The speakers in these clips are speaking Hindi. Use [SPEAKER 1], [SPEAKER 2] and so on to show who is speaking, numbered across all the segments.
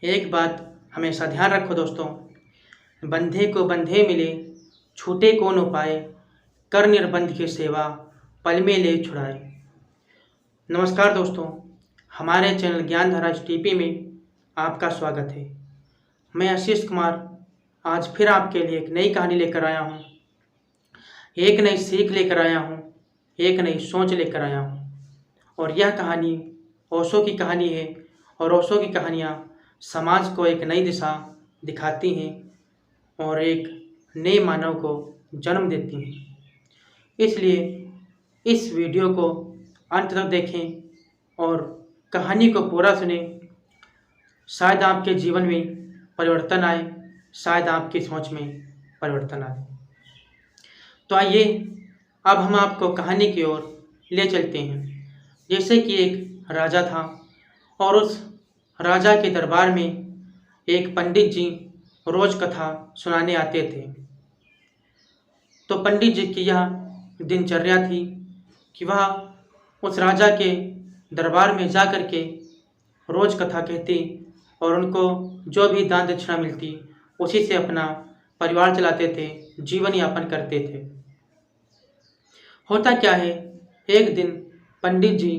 [SPEAKER 1] एक बात हमेशा ध्यान रखो दोस्तों, बंधे को बंधे मिले, छूटे कौन उपाय, कर निर्बंध की सेवा, पल में ले छुड़ाए। नमस्कार दोस्तों, हमारे चैनल ज्ञानधारा टीपी में आपका स्वागत है। मैं आशीष कुमार आज फिर आपके लिए एक नई कहानी लेकर आया हूँ, एक नई सीख लेकर आया हूँ, एक नई सोच लेकर आया हूँ। और यह कहानी ओशो की कहानी है और ओशो की कहानियाँ समाज को एक नई दिशा दिखाती हैं और एक नए मानव को जन्म देती हैं। इसलिए इस वीडियो को अंत तक देखें और कहानी को पूरा सुने। शायद आपके जीवन में परिवर्तन आए, शायद आपकी सोच में परिवर्तन आए। तो आइए अब हम आपको कहानी की ओर ले चलते हैं। जैसे कि एक राजा था और उस राजा के दरबार में एक पंडित जी रोज कथा सुनाने आते थे। तो पंडित जी की यह दिनचर्या थी कि वह उस राजा के दरबार में जा कर के रोज कथा कहते और उनको जो भी दान दक्षिणा मिलती उसी से अपना परिवार चलाते थे, जीवन यापन करते थे। होता क्या है, एक दिन पंडित जी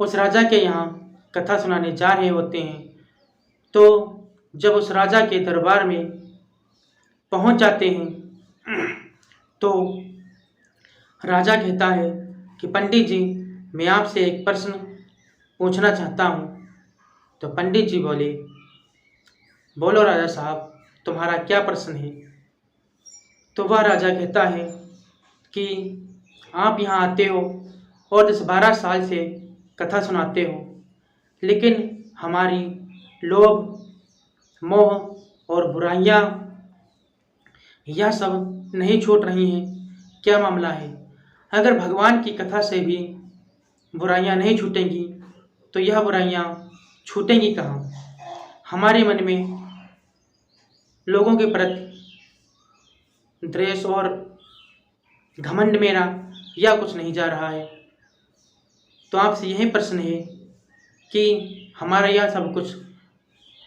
[SPEAKER 1] उस राजा के यहाँ कथा सुनाने जा रहे होते हैं। तो जब उस राजा के दरबार में पहुंच जाते हैं तो राजा कहता है कि पंडित जी, मैं आपसे एक प्रश्न पूछना चाहता हूं। तो पंडित जी बोले, बोलो राजा साहब, तुम्हारा क्या प्रश्न है। तो वह राजा कहता है कि आप यहाँ आते हो और 10-12 साल से कथा सुनाते हो, लेकिन हमारी लोभ, मोह और बुराइयाँ यह सब नहीं छूट रही हैं। क्या मामला है? अगर भगवान की कथा से भी बुराइयाँ नहीं छूटेंगी तो यह बुराइयाँ छूटेंगी कहाँ? हमारे मन में लोगों के प्रति द्वेष और घमंड मेरा यह कुछ नहीं जा रहा है। तो आपसे यही प्रश्न है कि हमारा यह सब कुछ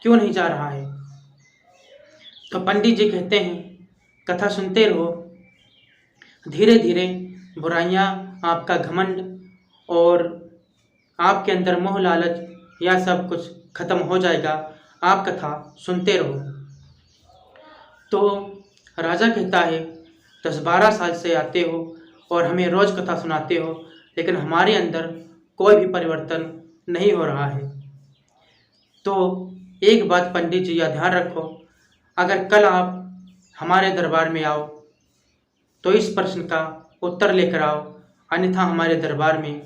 [SPEAKER 1] क्यों नहीं जा रहा है। तो पंडित जी कहते हैं, कथा सुनते रहो, धीरे धीरे बुराइयाँ, आपका घमंड और आपके अंदर मोह लालच यह सब कुछ खत्म हो जाएगा। आप कथा सुनते रहो। तो राजा कहता है, 10-12 साल से आते हो और हमें रोज कथा सुनाते हो, लेकिन हमारे अंदर कोई भी परिवर्तन नहीं हो रहा है। तो एक बात पंडित जी, यह ध्यान रखो, अगर कल आप हमारे दरबार में आओ तो इस प्रश्न का उत्तर लेकर आओ, अन्यथा हमारे दरबार में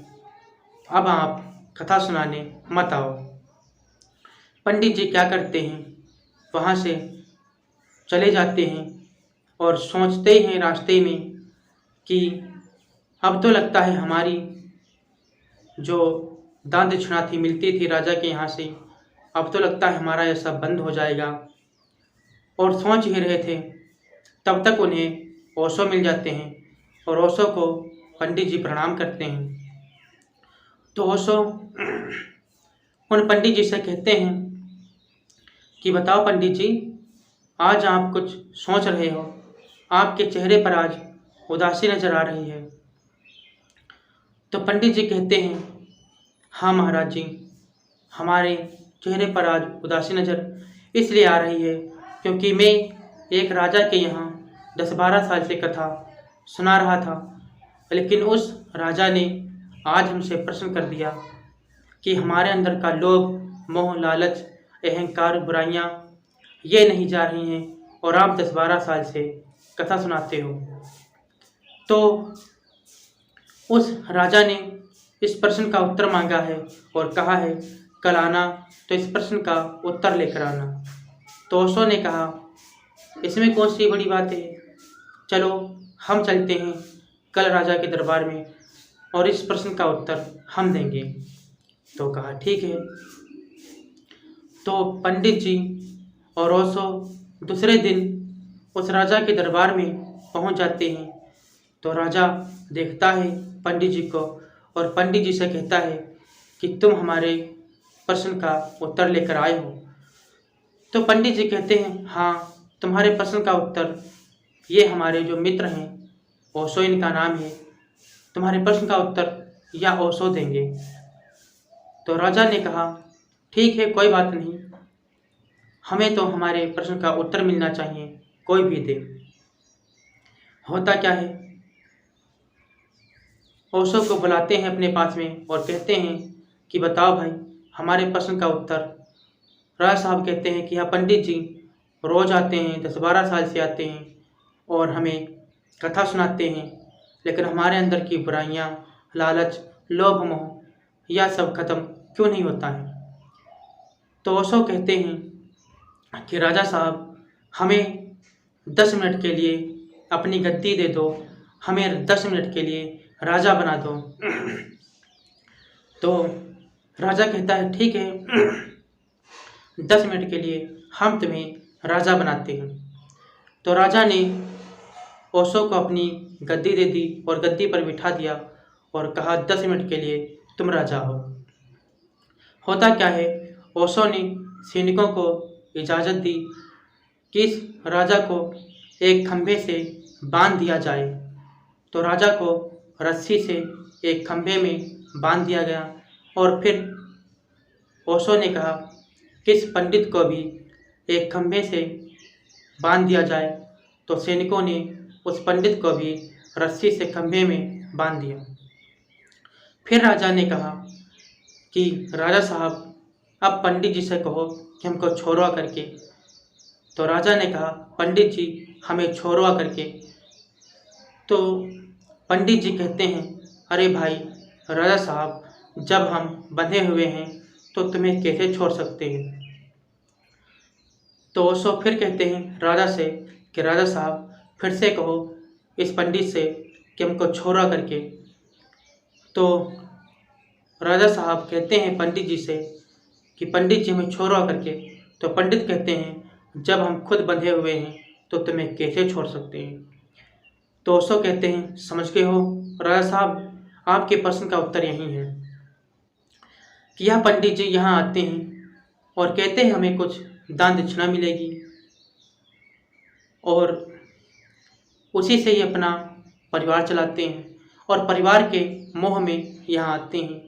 [SPEAKER 1] अब आप कथा सुनाने मत आओ। पंडित जी क्या करते हैं, वहाँ से चले जाते हैं और सोचते हैं रास्ते में कि अब तो लगता है हमारी जो दान दक्षिणा थी, मिलती थी राजा के यहाँ से, अब तो लगता है हमारा यह सब बंद हो जाएगा। और सोच ही रहे थे तब तक उन्हें ओशो मिल जाते हैं और ओशो को पंडित जी प्रणाम करते हैं। तो ओशो उन पंडित जी से कहते हैं कि बताओ पंडित जी, आज आप कुछ सोच रहे हो, आपके चेहरे पर आज उदासी नजर आ रही है। तो पंडित जी कहते हैं, हाँ महाराज जी, हमारे चेहरे पर आज उदासी नजर इसलिए आ रही है क्योंकि मैं एक राजा के यहाँ 10-12 साल से कथा सुना रहा था, लेकिन उस राजा ने आज हमसे प्रश्न कर दिया कि हमारे अंदर का लोभ, मोह, लालच, अहंकार, बुराइयाँ ये नहीं जा रही हैं और आप 10-12 साल से कथा सुनाते हो। तो उस राजा ने इस प्रश्न का उत्तर मांगा है और कहा है, कल आना तो इस प्रश्न का उत्तर लेकर आना। तो ओशो ने कहा, इसमें कौन सी बड़ी बात है, चलो हम चलते हैं कल राजा के दरबार में और इस प्रश्न का उत्तर हम देंगे। तो कहा ठीक है। तो पंडित जी और ओशो दूसरे दिन उस राजा के दरबार में पहुंच जाते हैं। तो राजा देखता है पंडित जी को और पंडित जी से कहता है कि तुम हमारे प्रश्न का उत्तर लेकर आए हो। तो पंडित जी कहते हैं, हाँ, तुम्हारे प्रश्न का उत्तर ये हमारे जो मित्र हैं, ओशो इनका नाम है, तुम्हारे प्रश्न का उत्तर या ओशो देंगे। तो राजा ने कहा, ठीक है, कोई बात नहीं, हमें तो हमारे प्रश्न का उत्तर मिलना चाहिए, कोई भी दे। होता क्या है, ओशो को बुलाते हैं अपने पास में और कहते हैं कि बताओ भाई, हमारे प्रश्न का उत्तर। राजा साहब कहते हैं कि हाँ पंडित जी, रोज़ आते हैं, 10-12 साल से आते हैं और हमें कथा सुनाते हैं, लेकिन हमारे अंदर की बुराइयाँ, लालच, लोभ, मोह यह सब खत्म क्यों नहीं होता है। तो ओशो कहते हैं कि राजा साहब, हमें 10 मिनट के लिए अपनी गद्दी दे दो, हमें 10 मिनट के लिए राजा बना दो। तो राजा कहता है, ठीक है, 10 मिनट के लिए हम तुम्हें राजा बनाते हैं। तो राजा ने ओशो को अपनी गद्दी दे दी और गद्दी पर बिठा दिया और कहा, 10 मिनट के लिए तुम राजा हो। होता क्या है, ओशो ने सैनिकों को इजाज़त दी कि इस राजा को एक खंभे से बांध दिया जाए। तो राजा को रस्सी से एक खंभे में बांध दिया गया और फिर ओशो ने कहा कि इस पंडित को भी एक खंभे से बांध दिया जाए। तो सैनिकों ने उस पंडित को भी रस्सी से खंभे में बांध दिया। फिर राजा ने कहा कि राजा साहब, अब पंडित जी से कहो कि हमको छोड़वा करके। तो राजा ने कहा, पंडित जी, हमें छोड़वा करके। तो पंडित जी कहते हैं, अरे भाई राजा साहब, जब हम बंधे हुए हैं तो तुम्हें कैसे छोड़ सकते हैं। तो ओशो फिर कहते हैं राजा से कि राजा साहब, फिर से कहो इस पंडित से कि हमको छोड़ा करके। तो राजा साहब कहते हैं पंडित जी से कि पंडित जी हमें छोड़वा करके। तो पंडित कहते हैं, जब हम खुद बंधे हुए हैं तो तुम्हें कैसे छोड़ सकते हैं। तो ओशो कहते हैं, समझ गए हो राजा साहब, आपके प्रश्न का उत्तर यही है कि यह पंडित जी यहाँ आते हैं और कहते हैं हमें कुछ दान दक्षिणा मिलेगी और उसी से ही अपना परिवार चलाते हैं और परिवार के मोह में यहाँ आते हैं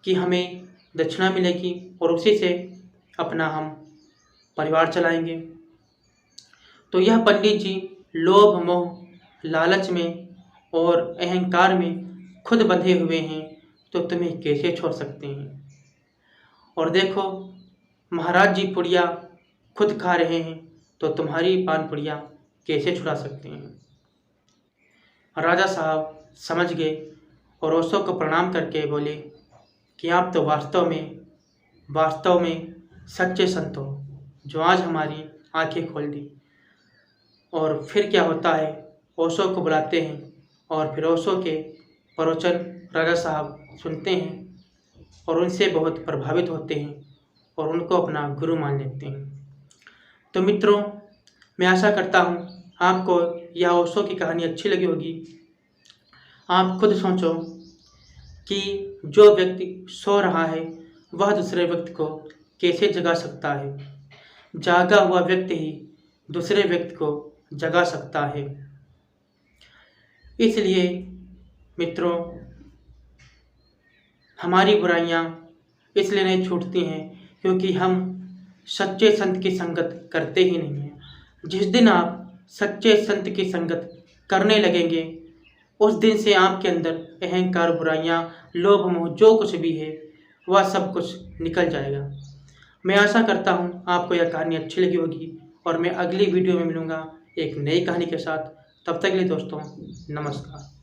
[SPEAKER 1] कि हमें दक्षिणा मिलेगी और उसी से अपना हम परिवार चलाएंगे। तो यह पंडित जी लोभ, मोह, लालच में और अहंकार में खुद बंधे हुए हैं, तो तुम्हें कैसे छोड़ सकते हैं। और देखो, महाराज जी पुड़िया खुद खा रहे हैं, तो तुम्हारी पान पुड़िया कैसे छुड़ा सकते हैं। राजा साहब समझ गए और ओशो को प्रणाम करके बोले कि आप तो वास्तव में सच्चे संत हो, जो आज हमारी आंखें खोल दी। और फिर क्या होता है, ओशो को बुलाते हैं और फिर ओशो के प्रवचन राजा साहब सुनते हैं और उनसे बहुत प्रभावित होते हैं और उनको अपना गुरु मान लेते हैं। तो मित्रों, मैं आशा करता हूँ आपको यह ओशो की कहानी अच्छी लगी होगी। आप खुद सोचो कि जो व्यक्ति सो रहा है वह दूसरे व्यक्ति को कैसे जगा सकता है। जागा हुआ व्यक्ति ही दूसरे व्यक्ति को जगा सकता है। इसलिए मित्रों, हमारी बुराइयां इसलिए नहीं छूटती हैं क्योंकि हम सच्चे संत की संगत करते ही नहीं हैं। जिस दिन आप सच्चे संत की संगत करने लगेंगे, उस दिन से आपके अंदर अहंकार, बुराइयां, लोभ, मोह जो कुछ भी है वह सब कुछ निकल जाएगा। मैं आशा करता हूँ आपको यह कहानी अच्छी लगी होगी और मैं अगली वीडियो में मिलूँगा एक नई कहानी के साथ। तब तक के लिए दोस्तों, नमस्कार।